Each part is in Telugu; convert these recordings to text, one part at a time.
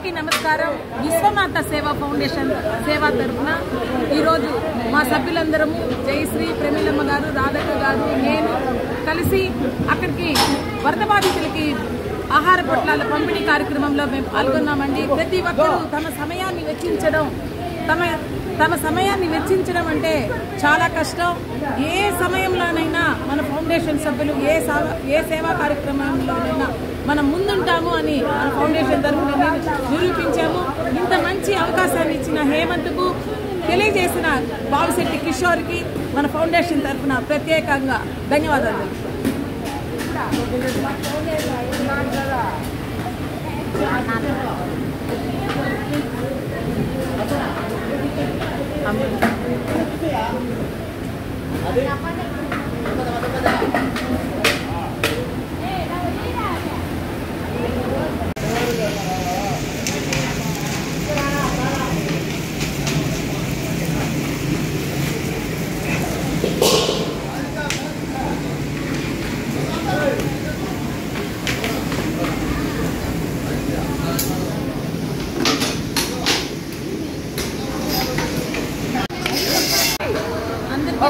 అందరికీ నమస్కారం. విశ్వమాత సేవా ఫౌండేషన్ సేవా తరఫున ఈరోజు మా సభ్యులందరము జయశ్రీ, ప్రమీలమ్మ గారు, రాధక్క గారు, నేను కలిసి అక్కడికి వరద బాధితులకి ఆహార పొట్లాల పంపిణీ కార్యక్రమంలో మేము పాల్గొన్నామండి. ప్రతి ఒక్కరూ తమ సమయాన్ని వెచ్చించడం అంటే చాలా కష్టం. ఏ సమయంలోనైనా మన ఫౌండేషన్ సభ్యులు ఏ సేవా కార్యక్రమంలోనైనా మనం ముందుంటాము అని మన ఫౌండేషన్ తరఫున నిరూపించాము. ఇంత మంచి అవకాశాన్ని ఇచ్చిన హేమంత్కు, తెలియజేసిన బావిశెట్టి కిషోర్కి మన ఫౌండేషన్ తరఫున ప్రత్యేకంగా ధన్యవాదాలు.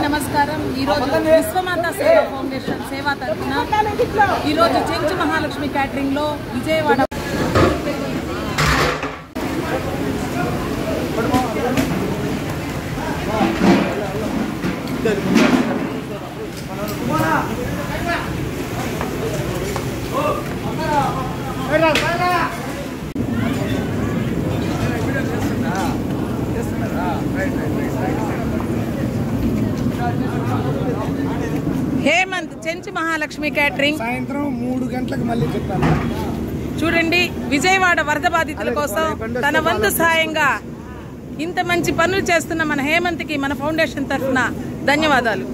నమస్కారం. ఈరోజు విశ్వమాత సేవా ఫౌండేషన్ సేవా తరఫున ఈరోజు చెంచు మహాలక్ష్మి క్యాటరింగ్ లో విజయవాడ హేమంత్ చెంచు మహాలక్ష్మి క్యాటరింగ్ సాయంత్రం 3 గంటలకు మళ్ళీ చెప్పాను. చూడండి, విజయవాడ వరద బాధితుల కోసం తన వంతు సాయంగా ఇంత మంచి పనులు చేస్తున్న మన హేమంత్కి మన ఫౌండేషన్ తరఫున ధన్యవాదాలు.